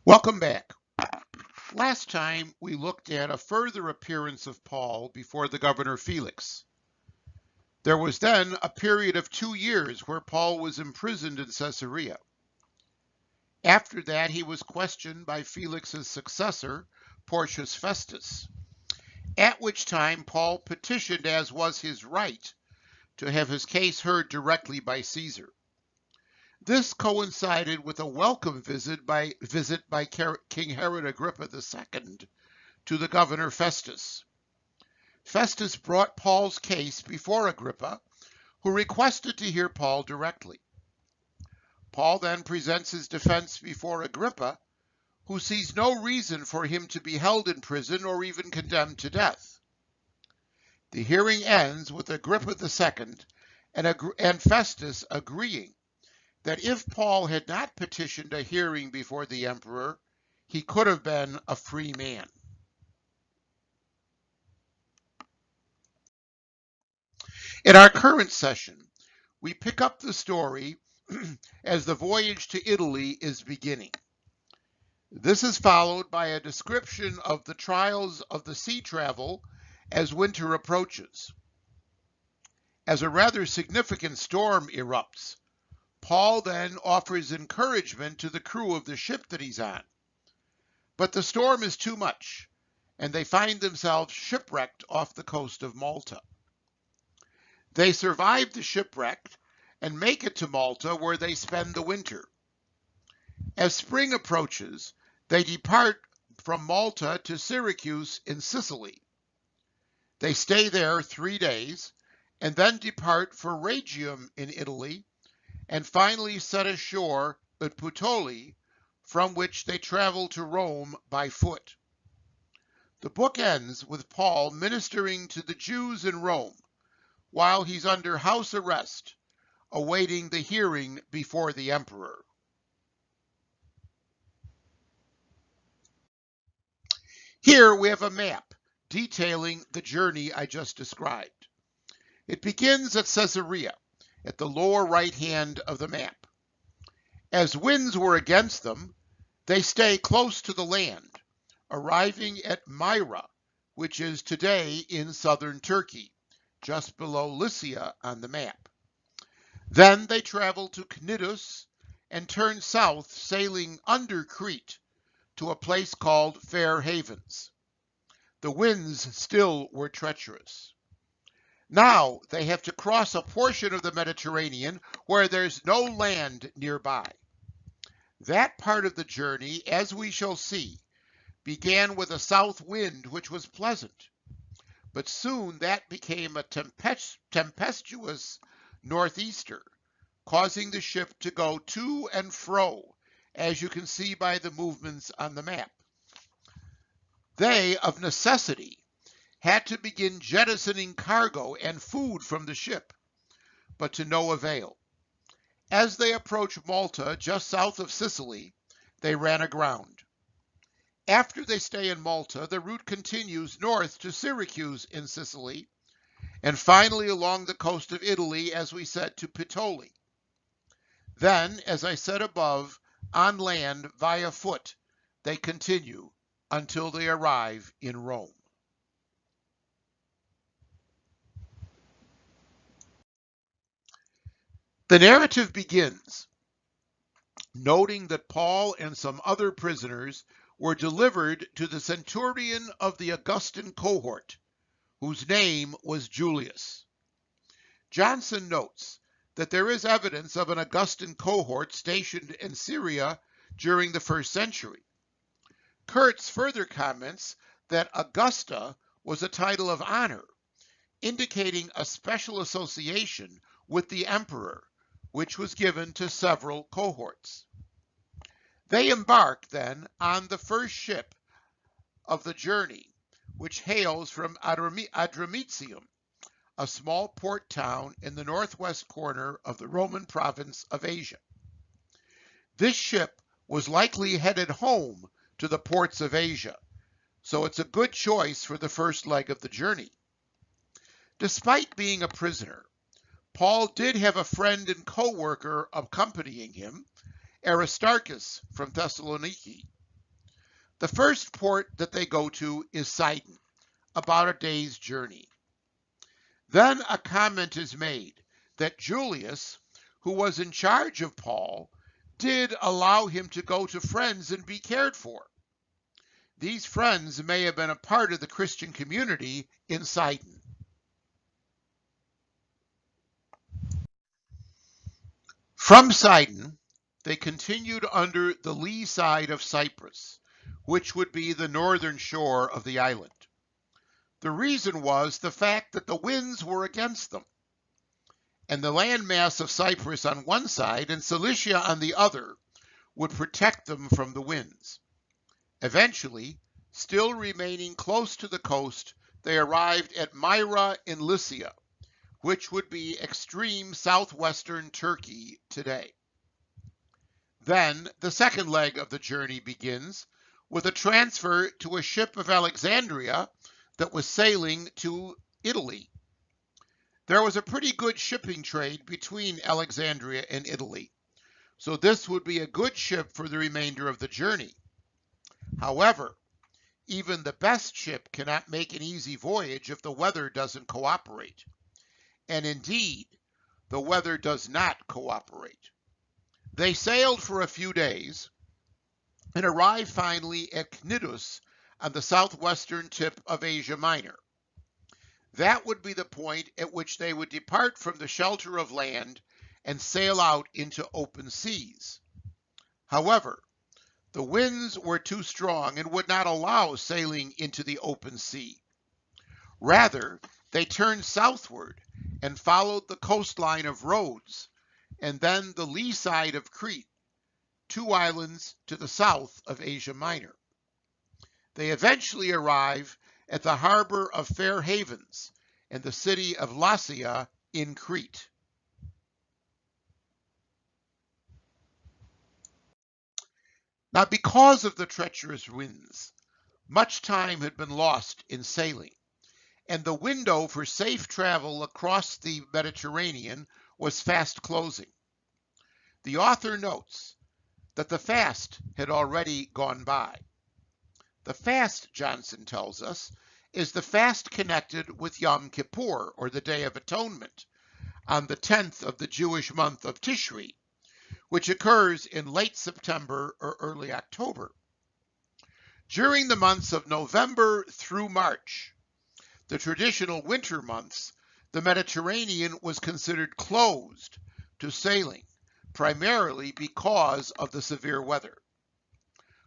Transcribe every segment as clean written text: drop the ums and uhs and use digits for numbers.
Welcome back. Last time we looked at a further appearance of Paul before the governor Felix. There was then a period of 2 years where Paul was imprisoned in Caesarea. After that, he was questioned by Felix's successor, Porcius Festus, at which time Paul petitioned, as was his right, to have his case heard directly by Caesar. This coincided with a welcome visit by King Herod Agrippa II to the governor Festus. Festus brought Paul's case before Agrippa, who requested to hear Paul directly. Paul then presents his defense before Agrippa, who sees no reason for him to be held in prison or even condemned to death. The hearing ends with Agrippa II and Festus agreeing that if Paul had not petitioned a hearing before the emperor, he could have been a free man. In our current session, we pick up the story as the voyage to Italy is beginning. This is followed by a description of the trials of the sea travel as winter approaches. As a rather significant storm erupts, Paul then offers encouragement to the crew of the ship that he's on. But the storm is too much, and they find themselves shipwrecked off the coast of Malta. They survive the shipwreck and make it to Malta, where they spend the winter. As spring approaches, they depart from Malta to Syracuse in Sicily. They stay there 3 days and then depart for Rhegium in Italy, and finally set ashore at Puteoli, from which they travel to Rome by foot. The book ends with Paul ministering to the Jews in Rome while he's under house arrest, awaiting the hearing before the emperor. Here we have a map detailing the journey I just described. It begins at Caesarea, at the lower right hand of the map. As winds were against them, they stay close to the land, arriving at Myra, which is today in southern Turkey, just below Lycia on the map. Then they travel to Cnidus and turn south, sailing under Crete to a place called Fair Havens. The winds still were treacherous. Now they have to cross a portion of the Mediterranean where there's no land nearby. That part of the journey, as we shall see, began with a south wind which was pleasant, but soon that became a tempestuous northeaster, causing the ship to go to and fro, as you can see by the movements on the map. They, of necessity, had to begin jettisoning cargo and food from the ship, but to no avail. As they approached Malta, just south of Sicily, they ran aground. After they stay in Malta, the route continues north to Syracuse in Sicily, and finally along the coast of Italy, as we said, to Puteoli. Then, as I said above, on land via foot, they continue until they arrive in Rome. The narrative begins noting that Paul and some other prisoners were delivered to the centurion of the Augustan cohort, whose name was Julius. Johnson notes that there is evidence of an Augustan cohort stationed in Syria during the 1st century. Kurtz further comments that Augusta was a title of honor, indicating a special association with the emperor, which was given to several cohorts. They embarked then on the first ship of the journey, which hails from Adramyttium, a small port town in the northwest corner of the Roman province of Asia. This ship was likely headed home to the ports of Asia, so it's a good choice for the first leg of the journey. Despite being a prisoner, Paul did have a friend and co-worker accompanying him, Aristarchus from Thessaloniki. The first port that they go to is Sidon, about a day's journey. Then a comment is made that Julius, who was in charge of Paul, did allow him to go to friends and be cared for. These friends may have been a part of the Christian community in Sidon. From Sidon, they continued under the lee side of Cyprus, which would be the northern shore of the island. The reason was the fact that the winds were against them, and the landmass of Cyprus on one side and Cilicia on the other would protect them from the winds. Eventually, still remaining close to the coast, they arrived at Myra in Lycia, which would be extreme southwestern Turkey today. Then the second leg of the journey begins with a transfer to a ship of Alexandria that was sailing to Italy. There was a pretty good shipping trade between Alexandria and Italy, so this would be a good ship for the remainder of the journey. However, even the best ship cannot make an easy voyage if the weather doesn't cooperate. And indeed, the weather does not cooperate. They sailed for a few days and arrived finally at Cnidus on the southwestern tip of Asia Minor. That would be the point at which they would depart from the shelter of land and sail out into open seas. However, the winds were too strong and would not allow sailing into the open sea. Rather, they turned southward and followed the coastline of Rhodes, and then the lee side of Crete, 2 islands to the south of Asia Minor. They eventually arrive at the harbor of Fair Havens and the city of Lasea in Crete. Now, because of the treacherous winds, much time had been lost in sailing, and the window for safe travel across the Mediterranean was fast closing. The author notes that the fast had already gone by. The fast, Johnson tells us, is the fast connected with Yom Kippur, or the Day of Atonement, on the 10th of the Jewish month of Tishri, which occurs in late September or early October. During the months of November through March, the traditional winter months, the Mediterranean was considered closed to sailing, primarily because of the severe weather.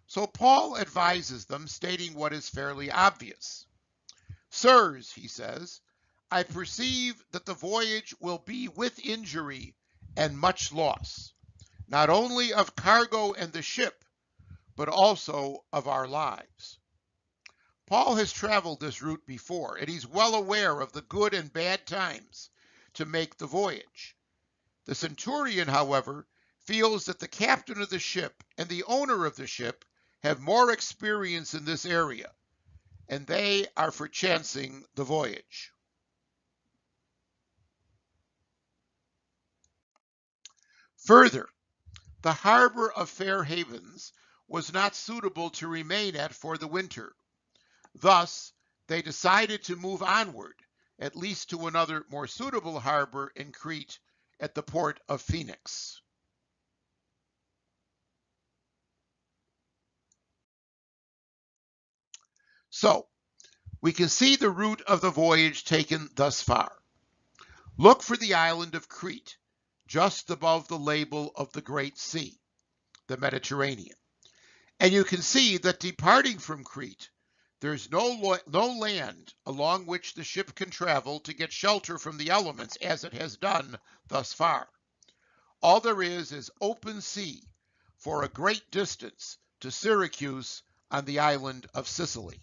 So Paul advises them, stating what is fairly obvious. Sirs, he says, I perceive that the voyage will be with injury and much loss, not only of cargo and the ship, but also of our lives. Paul has traveled this route before, and he's well aware of the good and bad times to make the voyage. The centurion, however, feels that the captain of the ship and the owner of the ship have more experience in this area, and they are for chancing the voyage. Further, the harbor of Fair Havens was not suitable to remain at for the winter. Thus, they decided to move onward, at least to another more suitable harbor in Crete at the port of Phoenix. So, we can see the route of the voyage taken thus far. Look for the island of Crete, just above the label of the Great Sea, the Mediterranean. And you can see that departing from Crete, there's no land along which the ship can travel to get shelter from the elements as it has done thus far. All there is open sea for a great distance to Syracuse on the island of Sicily.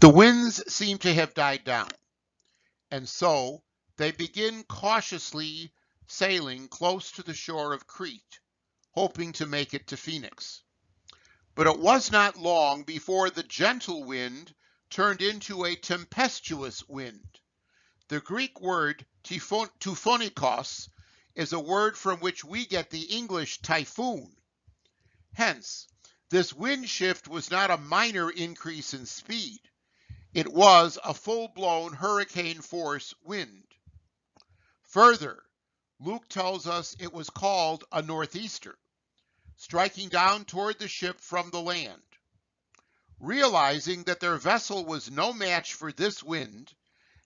The winds seem to have died down, and so they begin cautiously sailing close to the shore of Crete, hoping to make it to Phoenix. But it was not long before the gentle wind turned into a tempestuous wind. The Greek word tuphonikos is a word from which we get the English typhoon. Hence, this wind shift was not a minor increase in speed. It was a full-blown hurricane force wind. Further, Luke tells us it was called a northeaster, striking down toward the ship from the land. Realizing that their vessel was no match for this wind,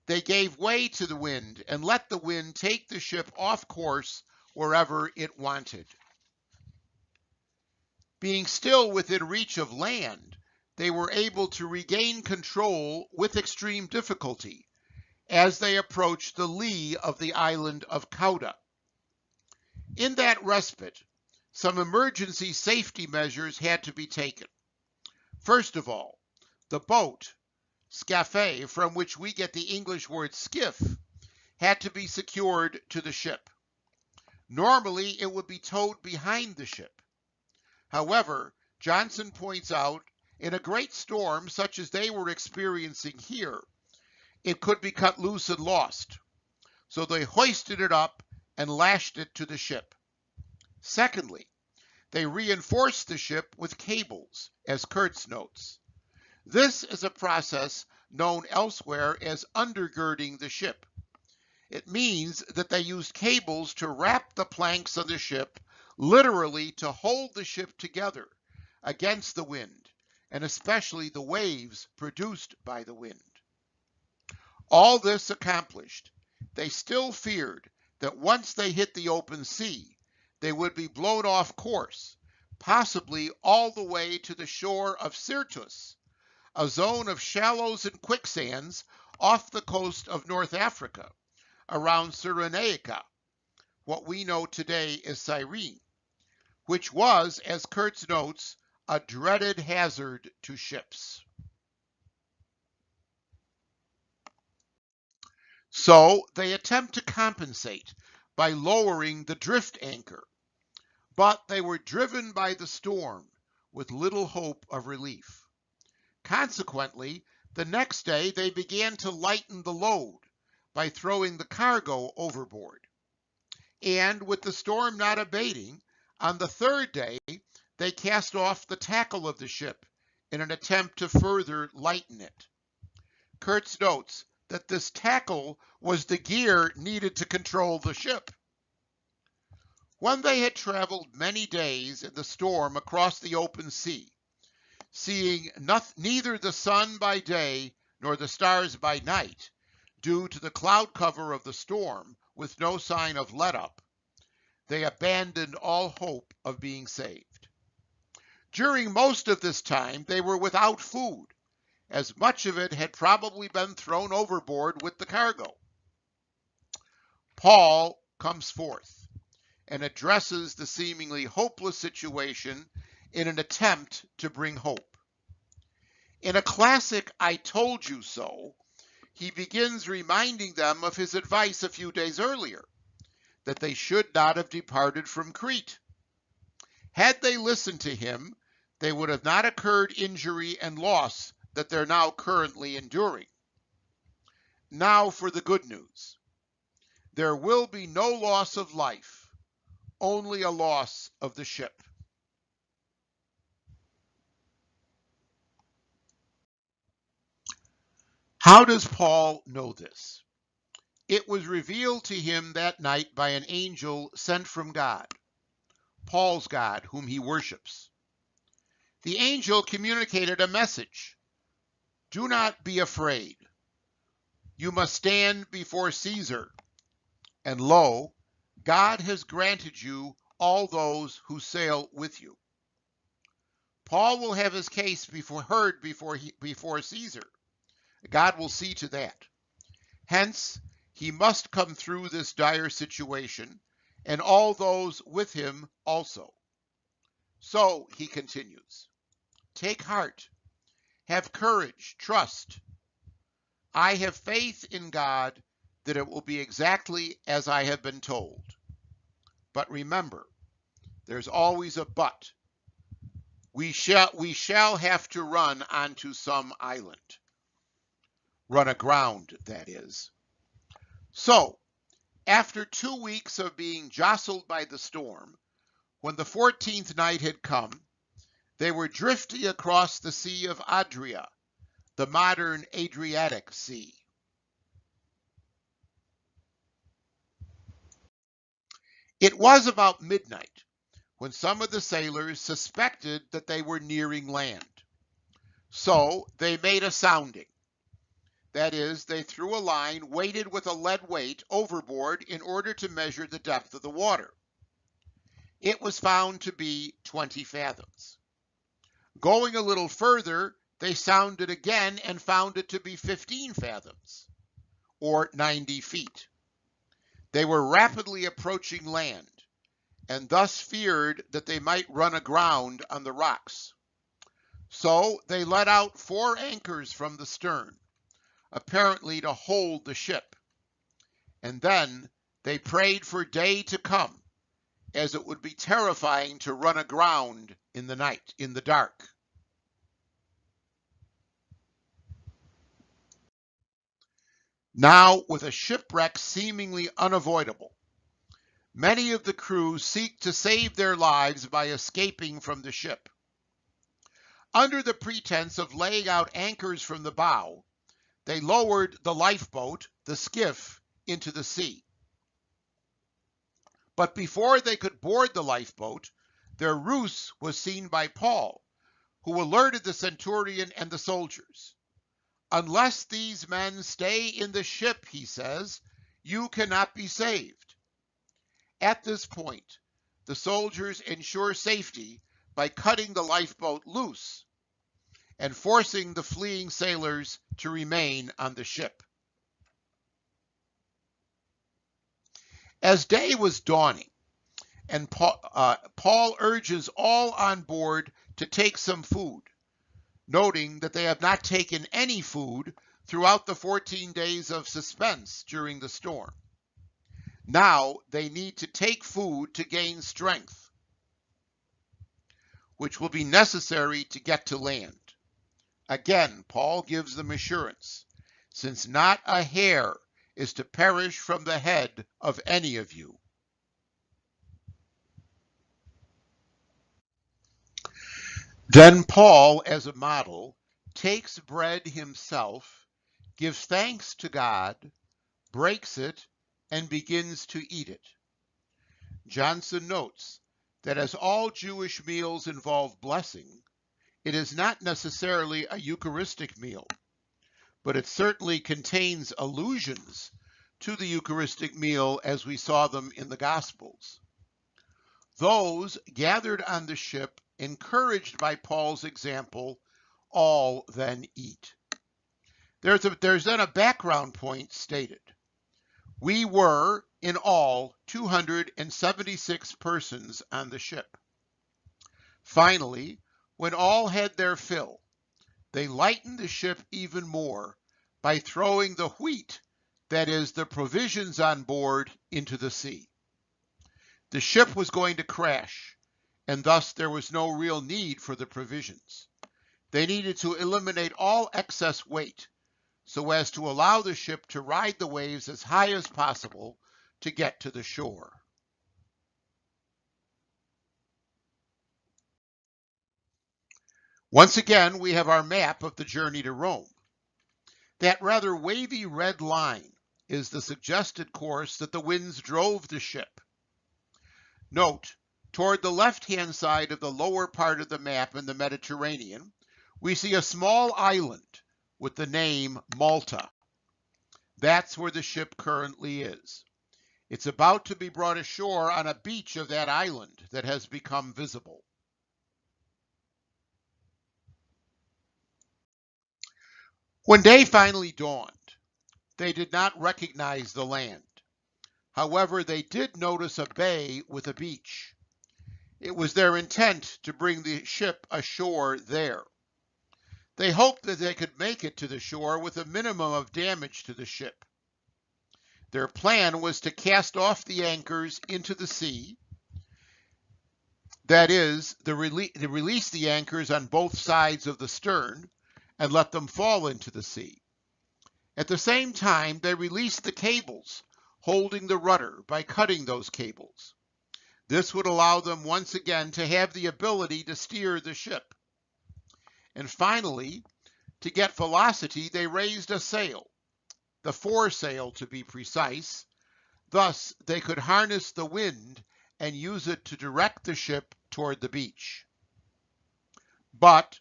they gave way to the wind and let the wind take the ship off course wherever it wanted. Being still within reach of land, they were able to regain control with extreme difficulty as they approached the lee of the island of Cauda. In that respite, some emergency safety measures had to be taken. First of all, the boat, scaphe, from which we get the English word skiff, had to be secured to the ship. Normally, it would be towed behind the ship. However, Johnson points out, in a great storm such as they were experiencing here, it could be cut loose and lost. So they hoisted it up and lashed it to the ship. Secondly, they reinforced the ship with cables, as Kurtz notes. This is a process known elsewhere as undergirding the ship. It means that they used cables to wrap the planks of the ship, literally to hold the ship together against the wind, and especially the waves produced by the wind. All this accomplished, they still feared that once they hit the open sea, they would be blown off course, possibly all the way to the shore of Syrtis, a zone of shallows and quicksands off the coast of North Africa, around Cyrenaica, what we know today as Cyrene, which was, as Kurtz notes, a dreaded hazard to ships. So they attempt to compensate by lowering the drift anchor, but they were driven by the storm with little hope of relief. Consequently, the next day they began to lighten the load by throwing the cargo overboard. And with the storm not abating, on the third day they cast off the tackle of the ship in an attempt to further lighten it. Kurtz notes that this tackle was the gear needed to control the ship. When they had traveled many days in the storm across the open sea, seeing neither the sun by day nor the stars by night, due to the cloud cover of the storm with no sign of let-up, they abandoned all hope of being saved. During most of this time, they were without food, as much of it had probably been thrown overboard with the cargo. Paul comes forth and addresses the seemingly hopeless situation in an attempt to bring hope. In a classic "I told you so," he begins reminding them of his advice a few days earlier, that they should not have departed from Crete. Had they listened to him, they would have not occurred injury and loss that they're now currently enduring. Now for the good news. There will be no loss of life, only a loss of the ship. How does Paul know this? It was revealed to him that night by an angel sent from God, Paul's God, whom he worships. The angel communicated a message. Do not be afraid. You must stand before Caesar. And lo, God has granted you all those who sail with you. Paul will have his case heard before Caesar. God will see to that. Hence, he must come through this dire situation, and all those with him also. So, he continues, take heart, have courage, trust. I have faith in God that it will be exactly as I have been told. But remember, there's always a but. We shall have to run onto some island. Run aground, that is. So, After 2 weeks of being jostled by the storm, when the 14th night had come, they were drifting across the Sea of Adria, the modern Adriatic Sea. It was about midnight when some of the sailors suspected that they were nearing land. So they made a sounding. That is, they threw a line weighted with a lead weight overboard in order to measure the depth of the water. It was found to be 20 fathoms. Going a little further, they sounded again and found it to be 15 fathoms, or 90 feet. They were rapidly approaching land, and thus feared that they might run aground on the rocks. So they let out 4 anchors from the stern, apparently to hold the ship. And then they prayed for day to come, as it would be terrifying to run aground in the night, in the dark. Now, with a shipwreck seemingly unavoidable, many of the crew seek to save their lives by escaping from the ship. Under the pretense of laying out anchors from the bow, they lowered the lifeboat, the skiff, into the sea. But before they could board the lifeboat, their ruse was seen by Paul, who alerted the centurion and the soldiers. "Unless these men stay in the ship," he says, "you cannot be saved." At this point, the soldiers ensure safety by cutting the lifeboat loose and forcing the fleeing sailors to remain on the ship. As day was dawning, and Paul urges all on board to take some food, noting that they have not taken any food throughout the 14 days of suspense during the storm. Now they need to take food to gain strength, which will be necessary to get to land. Again, Paul gives them assurance, since not a hair is to perish from the head of any of you. Then Paul, as a model, takes bread himself, gives thanks to God, breaks it, and begins to eat it. Johnson notes that as all Jewish meals involve blessing, it is not necessarily a Eucharistic meal, but it certainly contains allusions to the Eucharistic meal as we saw them in the Gospels. Those gathered on the ship, encouraged by Paul's example, all then eat. There's then a background point stated. We were, in all, 276 persons on the ship. Finally, when all had their fill, they lightened the ship even more by throwing the wheat, that is, the provisions on board, into the sea. The ship was going to crash, and thus there was no real need for the provisions. They needed to eliminate all excess weight so as to allow the ship to ride the waves as high as possible to get to the shore. Once again, we have our map of the journey to Rome. That rather wavy red line is the suggested course that the winds drove the ship. Note, toward the left-hand side of the lower part of the map in the Mediterranean, we see a small island with the name Malta. That's where the ship currently is. It's about to be brought ashore on a beach of that island that has become visible. When day finally dawned, they did not recognize the land. However, they did notice a bay with a beach. It was their intent to bring the ship ashore there. They hoped that they could make it to the shore with a minimum of damage to the ship. Their plan was to cast off the anchors into the sea, that is, to release the anchors on both sides of the stern and let them fall into the sea. At the same time, they released the cables holding the rudder by cutting those cables. This would allow them once again to have the ability to steer the ship. And finally, to get velocity, they raised a sail, the foresail to be precise. Thus, they could harness the wind and use it to direct the ship toward the beach. But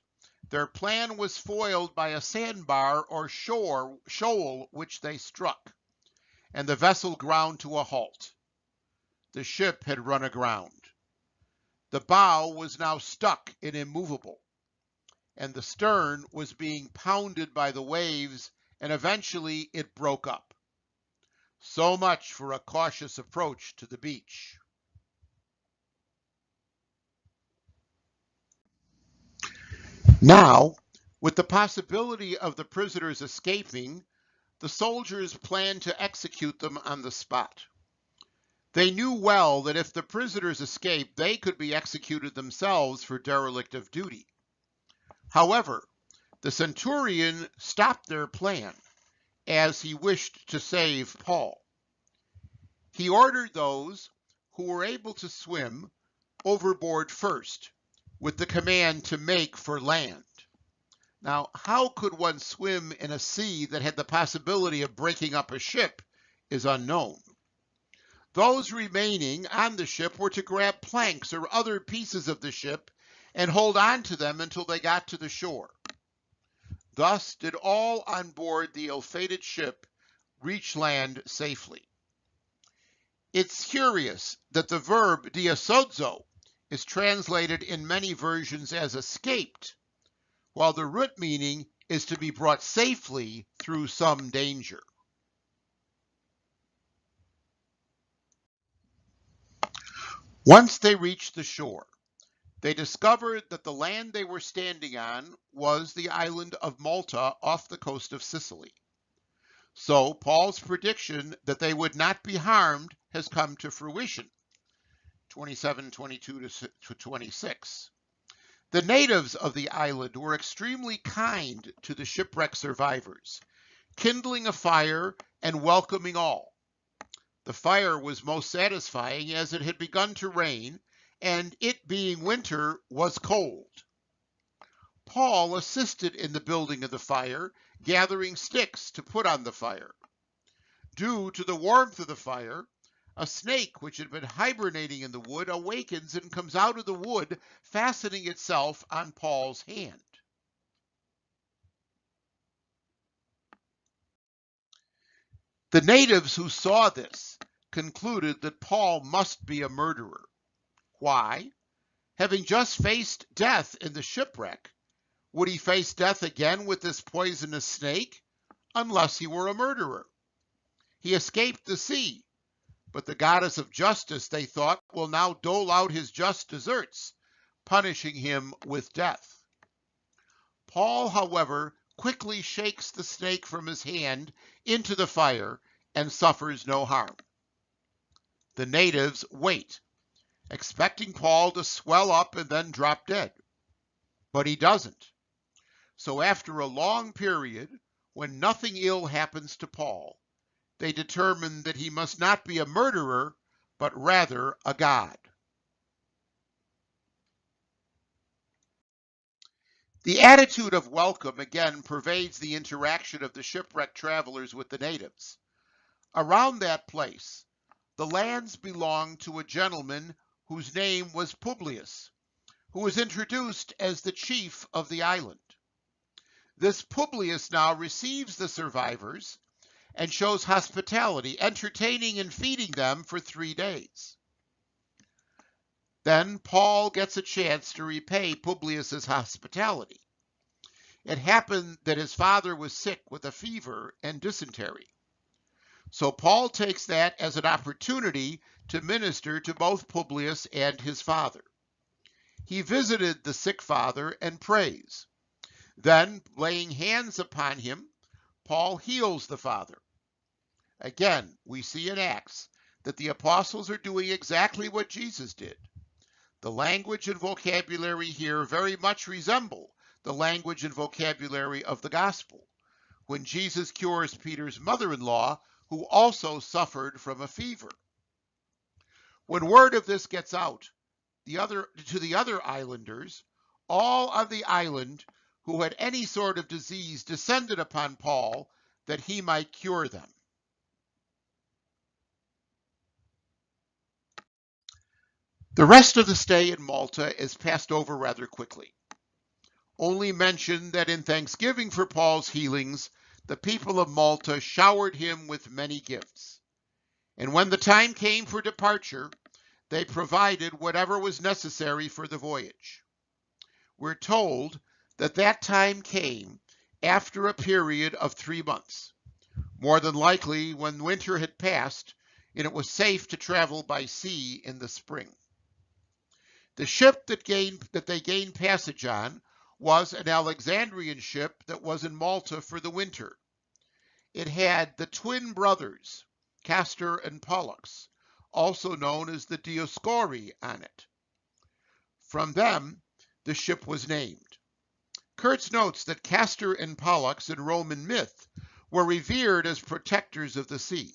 their plan was foiled by a sandbar or shoal which they struck, and the vessel ground to a halt. The ship had run aground. The bow was now stuck and immovable, and the stern was being pounded by the waves, and eventually it broke up. So much for a cautious approach to the beach. Now, with the possibility of the prisoners escaping, the soldiers planned to execute them on the spot. They knew well that if the prisoners escaped, they could be executed themselves for derelict of duty. However, the centurion stopped their plan, as he wished to save Paul. He ordered those who were able to swim overboard first, with the command to make for land. Now, how could one swim in a sea that had the possibility of breaking up a ship is unknown. Those remaining on the ship were to grab planks or other pieces of the ship and hold on to them until they got to the shore. Thus did all on board the ill-fated ship reach land safely. It's curious that the verb diasozo is translated in many versions as escaped, while the root meaning is to be brought safely through some danger. Once they reached the shore, they discovered that the land they were standing on was the island of Malta off the coast of Sicily. So Paul's prediction that they would not be harmed has come to fruition. 27:22 to 26. The natives of the island were extremely kind to the shipwreck survivors, kindling a fire and welcoming all. The fire was most satisfying as it had begun to rain, and it being winter was cold. Paul assisted in the building of the fire, gathering sticks to put on the fire. Due to the warmth of the fire, a snake which had been hibernating in the wood awakens and comes out of the wood, fastening itself on Paul's hand. The natives who saw this concluded that Paul must be a murderer. Why? Having just faced death in the shipwreck, would he face death again with this poisonous snake? Unless he were a murderer. He escaped the sea, but the goddess of justice, they thought, will now dole out his just deserts, punishing him with death. Paul, however, quickly shakes the snake from his hand into the fire and suffers no harm. The natives wait, expecting Paul to swell up and then drop dead. But he doesn't. So after a long period, when nothing ill happens to Paul, they determine that he must not be a murderer, but rather a god. The attitude of welcome again pervades the interaction of the shipwrecked travelers with the natives. Around that place, the lands belonged to a gentleman whose name was Publius, who was introduced as the chief of the island. This Publius now receives the survivors and shows hospitality, entertaining and feeding them for 3 days. Then Paul gets a chance to repay Publius's hospitality. It happened that his father was sick with a fever and dysentery. So Paul takes that as an opportunity to minister to both Publius and his father. He visited the sick father and prays. Then, laying hands upon him, Paul heals the father. Again, we see in Acts that the apostles are doing exactly what Jesus did. The language and vocabulary here very much resemble the language and vocabulary of the gospel, when Jesus cures Peter's mother-in-law who also suffered from a fever. When word of this gets out to the other islanders, all on the island who had any sort of disease descended upon Paul that he might cure them. The rest of the stay in Malta is passed over rather quickly. Only mention that in thanksgiving for Paul's healings, the people of Malta showered him with many gifts. And when the time came for departure, they provided whatever was necessary for the voyage. We're told that that time came after a period of 3 months, more than likely when winter had passed and it was safe to travel by sea in the spring. The ship that they gained passage on was an Alexandrian ship that was in Malta for the winter. It had the twin brothers, Castor and Pollux, also known as the Dioscuri, on it. From them, the ship was named. Kurtz notes that Castor and Pollux in Roman myth were revered as protectors of the sea.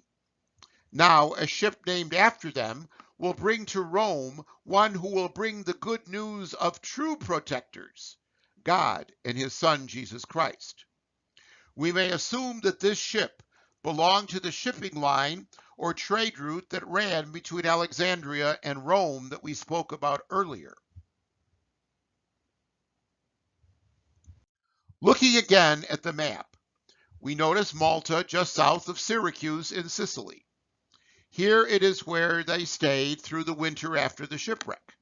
Now, a ship named after them will bring to Rome one who will bring the good news of true protectors, God and his Son, Jesus Christ. We may assume that this ship belonged to the shipping line or trade route that ran between Alexandria and Rome that we spoke about earlier. Looking again at the map, we notice Malta just south of Syracuse in Sicily. Here it is where they stayed through the winter after the shipwreck.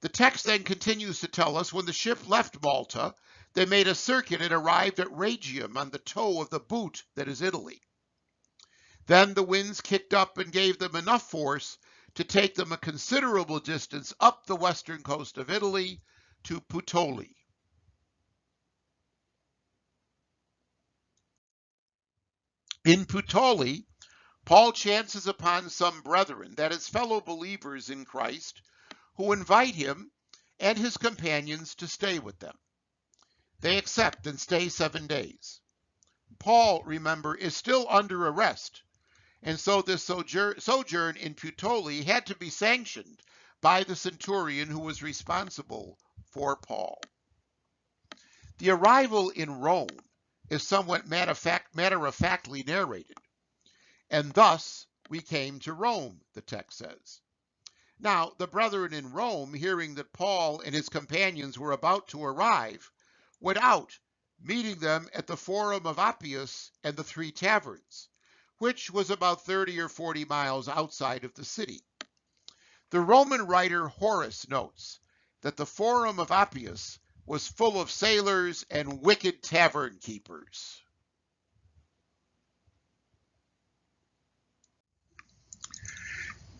The text then continues to tell us when the ship left Malta, they made a circuit and arrived at Rhegium on the toe of the boot that is Italy. Then the winds kicked up and gave them enough force to take them a considerable distance up the western coast of Italy to Puteoli. In Puteoli, Paul chances upon some brethren, that is, fellow believers in Christ, who invite him and his companions to stay with them. They accept and stay 7 days. Paul, remember, is still under arrest, and so this sojourn in Puteoli had to be sanctioned by the centurion who was responsible for Paul. The arrival in Rome is somewhat matter-of-factly narrated. And thus we came to Rome, the text says. Now, the brethren in Rome, hearing that Paul and his companions were about to arrive, went out, meeting them at the Forum of Appius and the Three Taverns, which was about 30 or 40 miles outside of the city. The Roman writer Horace notes that the Forum of Appius was full of sailors and wicked tavern keepers.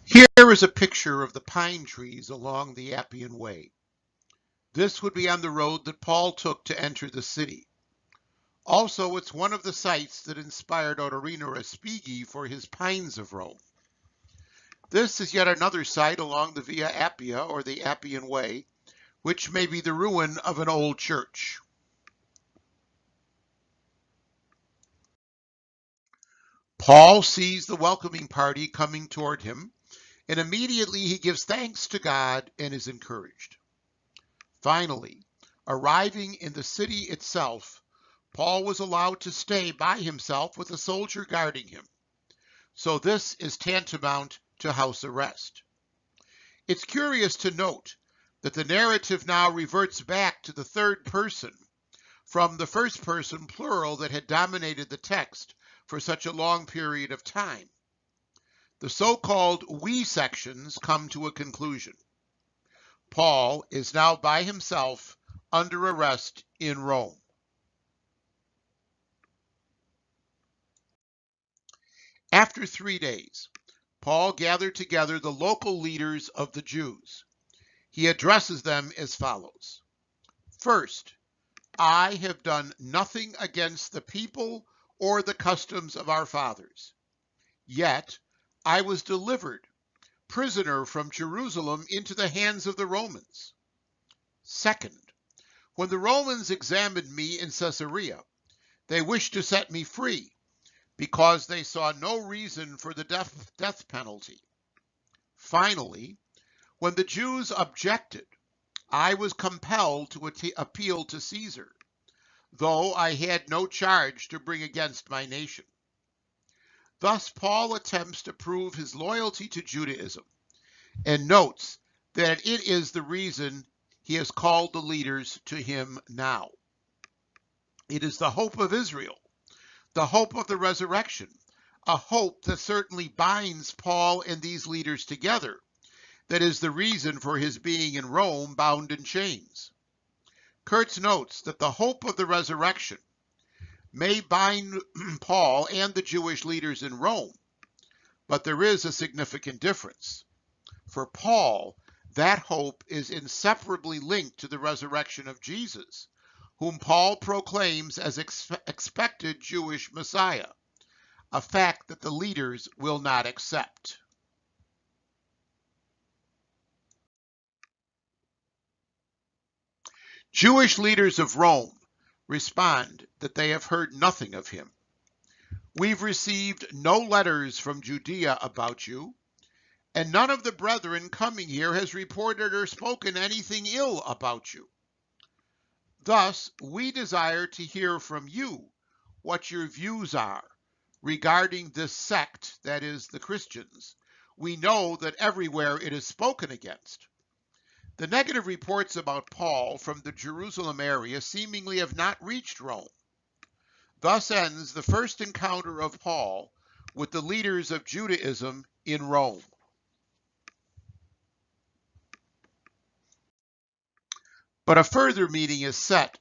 Here is a picture of the pine trees along the Appian Way. This would be on the road that Paul took to enter the city. Also, it's one of the sites that inspired Ottorino Respighi for his Pines of Rome. This is yet another site along the Via Appia, or the Appian Way, which may be the ruin of an old church. Paul sees the welcoming party coming toward him, and immediately he gives thanks to God and is encouraged. Finally, arriving in the city itself, Paul was allowed to stay by himself with a soldier guarding him. So this is tantamount to house arrest. It's curious to note that the narrative now reverts back to the third person from the first person plural that had dominated the text for such a long period of time. The so-called we sections come to a conclusion. Paul is now by himself under arrest in Rome. After 3 days, Paul gathered together the local leaders of the Jews. He addresses them as follows. First, I have done nothing against the people or the customs of our fathers. Yet I was delivered, prisoner from Jerusalem, into the hands of the Romans. Second, when the Romans examined me in Caesarea, they wished to set me free, because they saw no reason for the death penalty. Finally, when the Jews objected, I was compelled to appeal to Caesar, though I had no charge to bring against my nation. Thus, Paul attempts to prove his loyalty to Judaism and notes that it is the reason he has called the leaders to him now. It is the hope of Israel, the hope of the resurrection, a hope that certainly binds Paul and these leaders together, that is the reason for his being in Rome bound in chains. Kurtz notes that the hope of the resurrection may bind Paul and the Jewish leaders in Rome, but there is a significant difference. For Paul, that hope is inseparably linked to the resurrection of Jesus, whom Paul proclaims as expected Jewish Messiah, a fact that the leaders will not accept. Jewish leaders of Rome respond that they have heard nothing of him. We've received no letters from Judea about you, and none of the brethren coming here has reported or spoken anything ill about you. Thus, we desire to hear from you what your views are regarding this sect, that is, the Christians. We know that everywhere it is spoken against. The negative reports about Paul from the Jerusalem area seemingly have not reached Rome. Thus ends the first encounter of Paul with the leaders of Judaism in Rome. But a further meeting is set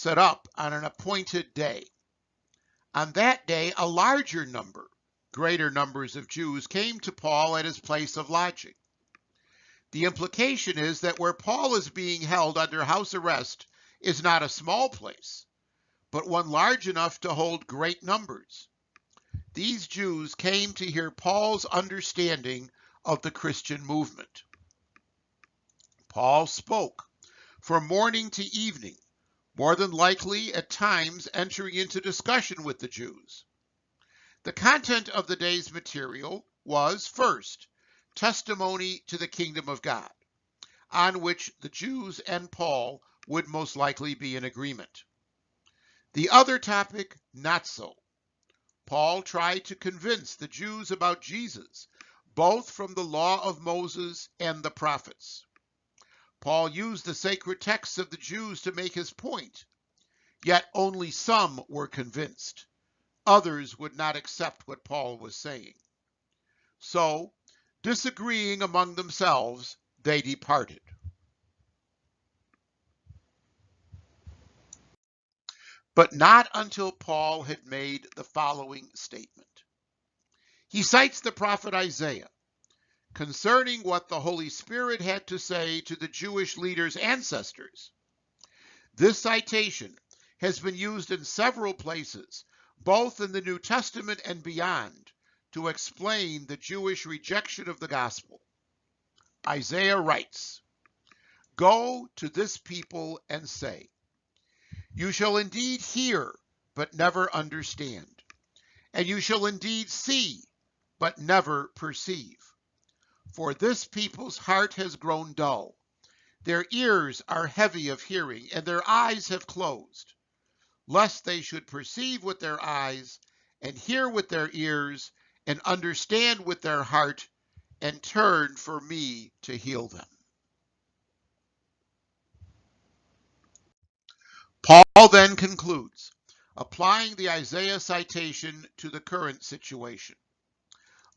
up on an appointed day. On that day, a larger number, greater numbers of Jews came to Paul at his place of lodging. The implication is that where Paul is being held under house arrest is not a small place, but one large enough to hold great numbers. These Jews came to hear Paul's understanding of the Christian movement. Paul spoke from morning to evening, more than likely at times entering into discussion with the Jews. The content of the day's material was, first, testimony to the kingdom of God, on which the Jews and Paul would most likely be in agreement. The other topic, not so. Paul tried to convince the Jews about Jesus, both from the law of Moses and the prophets. Paul used the sacred texts of the Jews to make his point, yet only some were convinced. Others would not accept what Paul was saying. So, disagreeing among themselves, they departed. But not until Paul had made the following statement. He cites the prophet Isaiah concerning what the Holy Spirit had to say to the Jewish leaders' ancestors. This citation has been used in several places, both in the New Testament and beyond, to explain the Jewish rejection of the gospel. Isaiah writes, "Go to this people and say, you shall indeed hear, but never understand, and you shall indeed see, but never perceive. For this people's heart has grown dull. Their ears are heavy of hearing, and their eyes have closed, lest they should perceive with their eyes, and hear with their ears, and understand with their heart, and turn for me to heal them." Paul then concludes, applying the Isaiah citation to the current situation.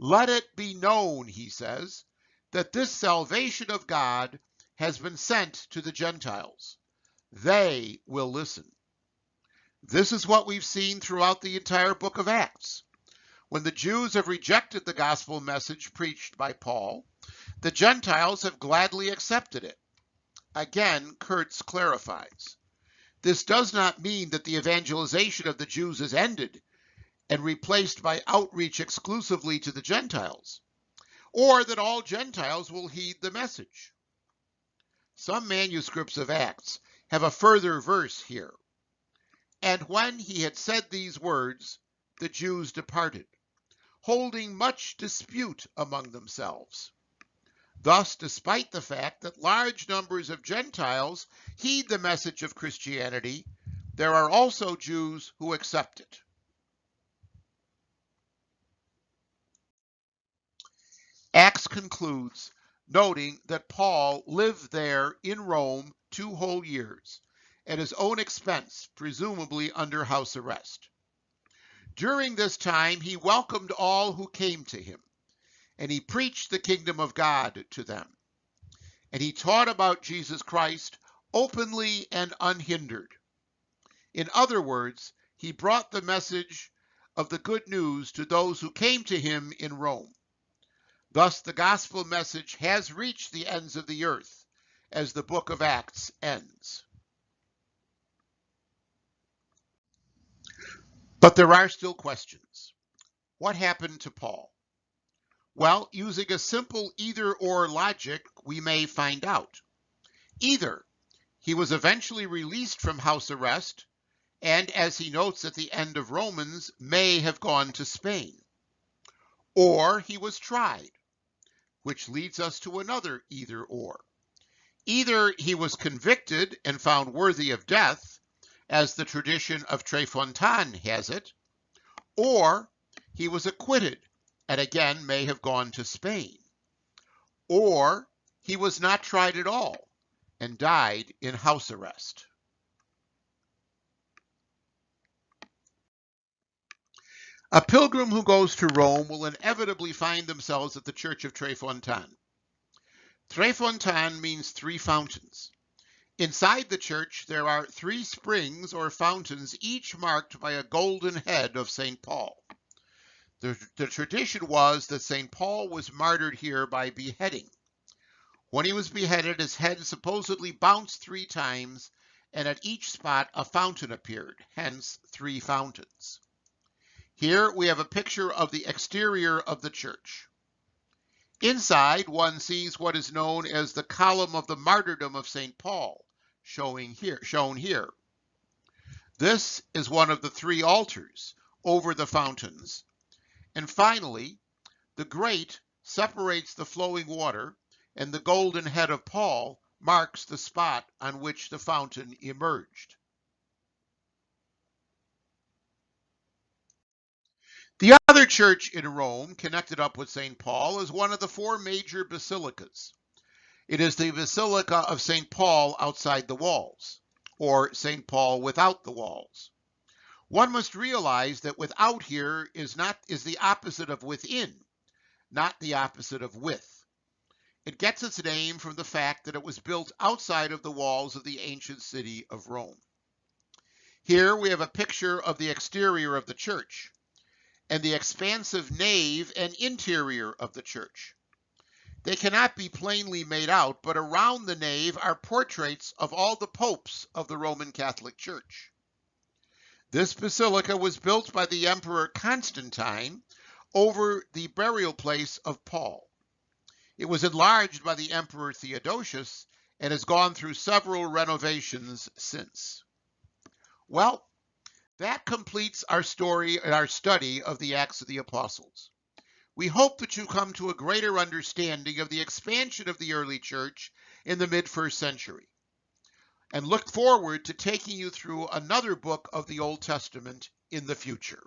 Let it be known, he says, that this salvation of God has been sent to the Gentiles. They will listen. This is what we've seen throughout the entire book of Acts. When the Jews have rejected the gospel message preached by Paul, the Gentiles have gladly accepted it. Again, Kurtz clarifies. This does not mean that the evangelization of the Jews is ended and replaced by outreach exclusively to the Gentiles, or that all Gentiles will heed the message. Some manuscripts of Acts have a further verse here. And when he had said these words, the Jews departed, holding much dispute among themselves. Thus, despite the fact that large numbers of Gentiles heed the message of Christianity, there are also Jews who accept it. Acts concludes, noting that Paul lived there in Rome 2 whole years, at his own expense, presumably under house arrest. During this time, he welcomed all who came to him, and he preached the kingdom of God to them. And he taught about Jesus Christ openly and unhindered. In other words, he brought the message of the good news to those who came to him in Rome. Thus, the gospel message has reached the ends of the earth, as the book of Acts ends. But there are still questions. What happened to Paul? Well, using a simple either-or logic, we may find out. Either he was eventually released from house arrest, and as he notes at the end of Romans, may have gone to Spain. Or he was tried, which leads us to another either-or. Either he was convicted and found worthy of death, as the tradition of Fontanes has it, or he was acquitted and again may have gone to Spain, or he was not tried at all and died in house arrest. A pilgrim who goes to Rome will inevitably find themselves at the Church of Fontanes. Fontanes means 3 fountains. Inside the church, there are 3 springs or fountains, each marked by a golden head of St. Paul. The tradition was that St. Paul was martyred here by beheading. When he was beheaded, his head supposedly bounced 3 times, and at each spot a fountain appeared, hence 3 fountains. Here we have a picture of the exterior of the church. Inside, one sees what is known as the column of the martyrdom of St. Paul, shown here. This is one of the 3 altars over the fountains. And finally, the grate separates the flowing water, and the golden head of Paul marks the spot on which the fountain emerged. The other church in Rome, connected up with St. Paul, is one of the 4 major basilicas. It is the Basilica of St. Paul outside the walls, or St. Paul without the walls. One must realize that without here is the opposite of within, not the opposite of with. It gets its name from the fact that it was built outside of the walls of the ancient city of Rome. Here we have a picture of the exterior of the church, and the expansive nave and interior of the church. They cannot be plainly made out, but around the nave are portraits of all the popes of the Roman Catholic Church. This basilica was built by the Emperor Constantine over the burial place of Paul. It was enlarged by the Emperor Theodosius and has gone through several renovations since. Well, that completes our story and our study of the Acts of the Apostles. We hope that you come to a greater understanding of the expansion of the early church in the mid-1st century, and look forward to taking you through another book of the Old Testament in the future.